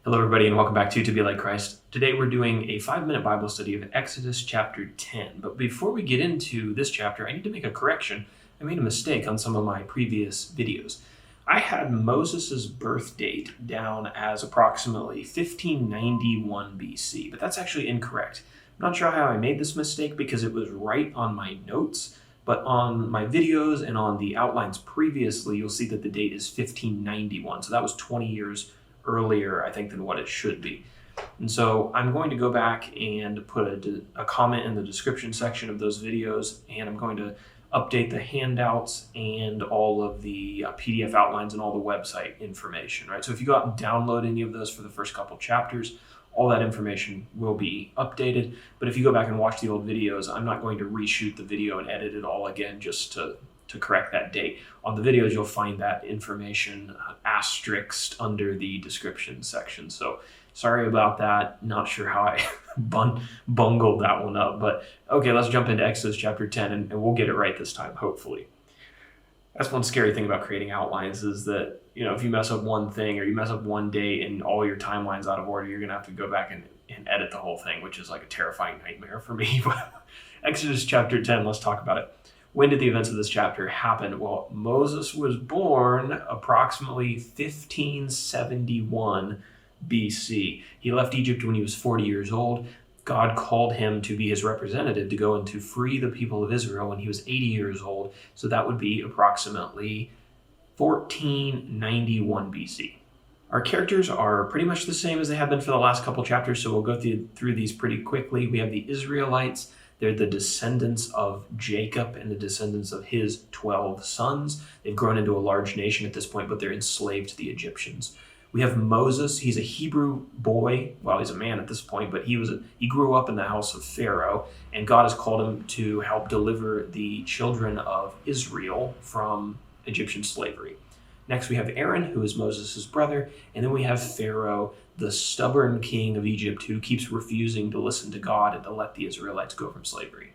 Hello, everybody, and welcome back to Be Like Christ. Today we're doing a 5-minute Bible study of Exodus chapter 10. But before we get into this chapter, I need to make a correction. I made a mistake on some of my previous videos. I had Moses' birth date down as approximately 1591 BC, but that's actually incorrect. I'm not sure how I made this mistake because it was right on my notes, but on my videos and on the outlines previously, you'll see that the date is 1591. So that was 20 years earlier, I think, than what it should be. And so I'm going to go back and put a comment in the description section of those videos, and I'm going to update the handouts and all of the PDF outlines and all the website information, right? So if you go out and download any of those for the first couple chapters, all that information will be updated. But if you go back and watch the old videos, I'm not going to reshoot the video and edit it all again just to correct that date. On the videos, you'll find that information asterisked under the description section. So sorry about that. Not sure how I bungled that one up. But okay, let's jump into Exodus chapter 10 and we'll get it right this time, hopefully. That's one scary thing about creating outlines is that, if you mess up one thing or you mess up one date and all your timeline's out of order, you're going to have to go back and edit the whole thing, which is like a terrifying nightmare for me. Exodus chapter 10, let's talk about it. When did the events of this chapter happen? Well, Moses was born approximately 1571 BC. He left Egypt when he was 40 years old. God called him to be his representative to go and to free the people of Israel when he was 80 years old. So that would be approximately 1491 BC. Our characters are pretty much the same as they have been for the last couple chapters, so we'll go through these pretty quickly. We have the Israelites. They're the descendants of Jacob and the descendants of his 12 sons. They've grown into a large nation at this point, but they're enslaved to the Egyptians. We have Moses. He's a Hebrew boy. Well, he's a man at this point, but he grew up in the house of Pharaoh, and God has called him to help deliver the children of Israel from Egyptian slavery. Next, we have Aaron, who is Moses' brother, and then we have Pharaoh, the stubborn king of Egypt, who keeps refusing to listen to God and to let the Israelites go from slavery.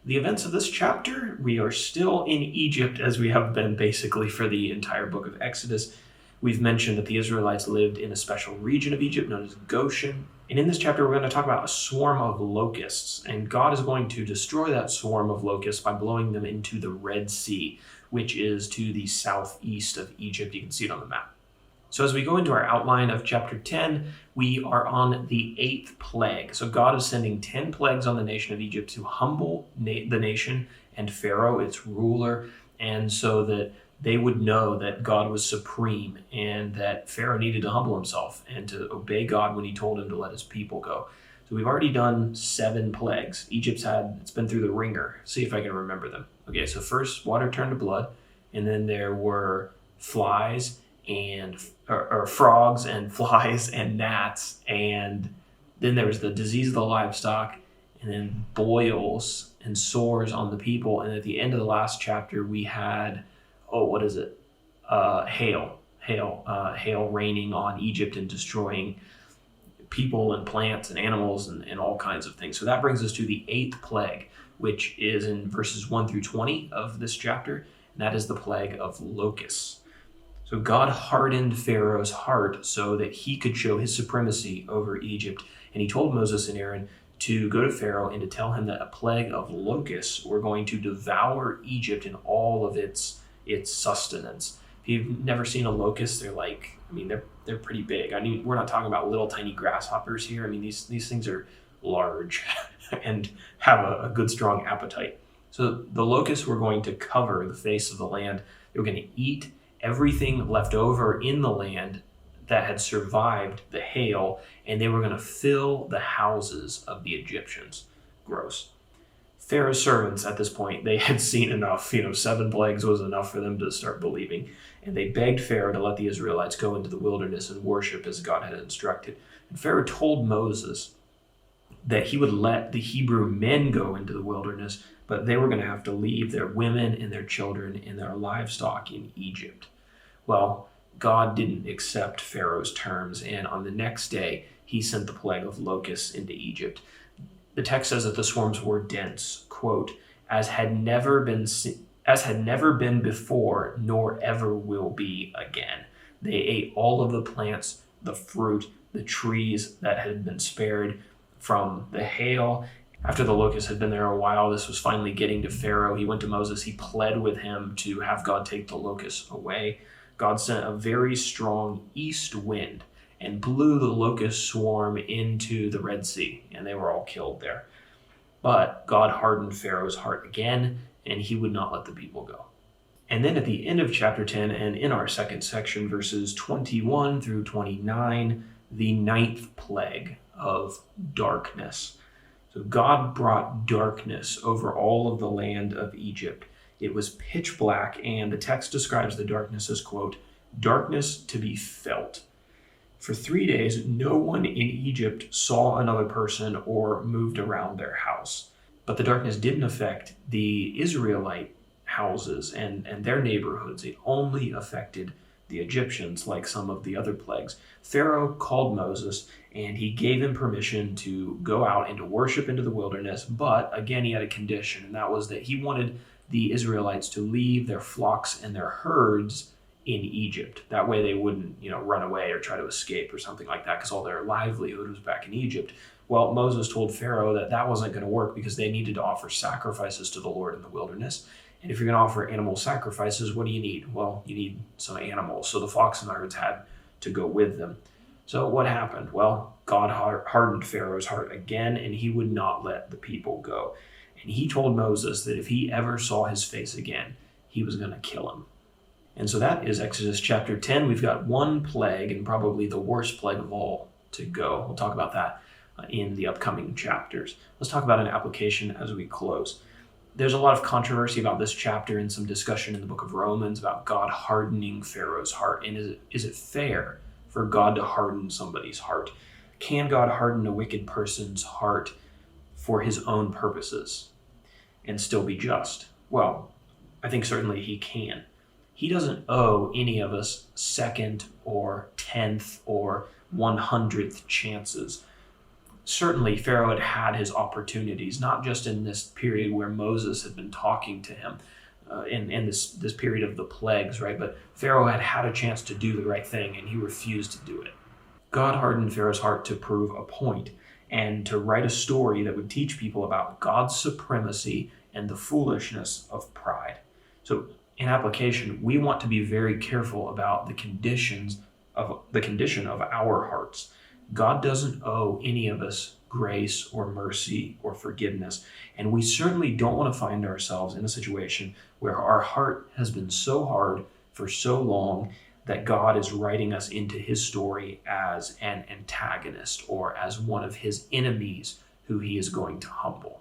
The events of this chapter, we are still in Egypt as we have been basically for the entire book of Exodus. We've mentioned that the Israelites lived in a special region of Egypt known as Goshen. And in this chapter, we're going to talk about a swarm of locusts. And God is going to destroy that swarm of locusts by blowing them into the Red Sea, which is to the southeast of Egypt. You can see it on the map. So as we go into our outline of chapter 10, we are on the 8th plague. So God is sending 10 plagues on the nation of Egypt to humble the nation and Pharaoh, its ruler, and so that they would know that God was supreme and that Pharaoh needed to humble himself and to obey God when he told him to let his people go. So we've already done 7 plagues. It's been through the ringer. See if I can remember them. Okay, so first, water turned to blood, and then there were frogs and flies and gnats, and then there was the disease of the livestock, and then boils and sores on the people, and at the end of the last chapter we had hail raining on Egypt and destroying people and plants and animals and all kinds of things. So that brings us to the 8th plague, which is in verses 1 through 20 of this chapter, and that is the plague of locusts. So God hardened Pharaoh's heart so that he could show his supremacy over Egypt, and he told Moses and Aaron to go to Pharaoh and to tell him that a plague of locusts were going to devour Egypt and all of its sustenance. If you've never seen a locust, they're pretty big. We're not talking about little tiny grasshoppers here. These things are large and have a good strong appetite. So the locusts were going to cover the face of the land. They were going to eat everything left over in the land that had survived the hail, and they were going to fill the houses of the Egyptians. Gross. Pharaoh's servants at this point, they had seen enough. 7 plagues was enough for them to start believing. And they begged Pharaoh to let the Israelites go into the wilderness and worship as God had instructed. And Pharaoh told Moses that he would let the Hebrew men go into the wilderness, but they were going to have to leave their women and their children and their livestock in Egypt. Well, God didn't accept Pharaoh's terms, and on the next day, he sent the plague of locusts into Egypt. The text says that the swarms were dense, quote, as had never been before, nor ever will be again. They ate all of the plants, the fruit, the trees that had been spared from the hail. After the locusts had been there a while, this was finally getting to Pharaoh. He went to Moses. He pled with him to have God take the locusts away. God sent a very strong east wind and blew the locust swarm into the Red Sea, and they were all killed there. But God hardened Pharaoh's heart again, and he would not let the people go. And then at the end of chapter 10, and in our second section, verses 21 through 29, the ninth plague of darkness. So God brought darkness over all of the land of Egypt. It was pitch black, and the text describes the darkness as, quote, darkness to be felt. For 3 days, no one in Egypt saw another person or moved around their house. But the darkness didn't affect the Israelite houses and their neighborhoods. It only affected the Egyptians, like some of the other plagues. Pharaoh called Moses, and he gave him permission to go out and to worship into the wilderness. But again, he had a condition, and that was that he wanted the Israelites to leave their flocks and their herds in Egypt. That way they wouldn't, run away or try to escape or something like that, because all their livelihood was back in Egypt. Well, Moses told Pharaoh that wasn't going to work because they needed to offer sacrifices to the Lord in the wilderness. And if you're going to offer animal sacrifices, what do you need? Well, you need some animals. So the flocks and the herds had to go with them. So what happened? Well, God hardened Pharaoh's heart again, and he would not let the people go. And he told Moses that if he ever saw his face again, he was going to kill him. And so that is Exodus chapter 10. We've got one plague, and probably the worst plague of all, to go. We'll talk about that in the upcoming chapters. Let's talk about an application as we close. There's a lot of controversy about this chapter and some discussion in the book of Romans about God hardening Pharaoh's heart. And is it fair for God to harden somebody's heart? Can God harden a wicked person's heart for his own purposes and still be just? Well, I think certainly he can. He doesn't owe any of us second or 10th or 100th chances. Certainly, Pharaoh had had his opportunities, not just in this period where Moses had been talking to him, in this period of the plagues, right? But Pharaoh had had a chance to do the right thing, and he refused to do it. God hardened Pharaoh's heart to prove a point and to write a story that would teach people about God's supremacy and the foolishness of pride. So, in application, we want to be very careful about the condition of our hearts. God doesn't owe any of us grace or mercy or forgiveness. And we certainly don't want to find ourselves in a situation where our heart has been so hard for so long that God is writing us into his story as an antagonist or as one of his enemies who he is going to humble.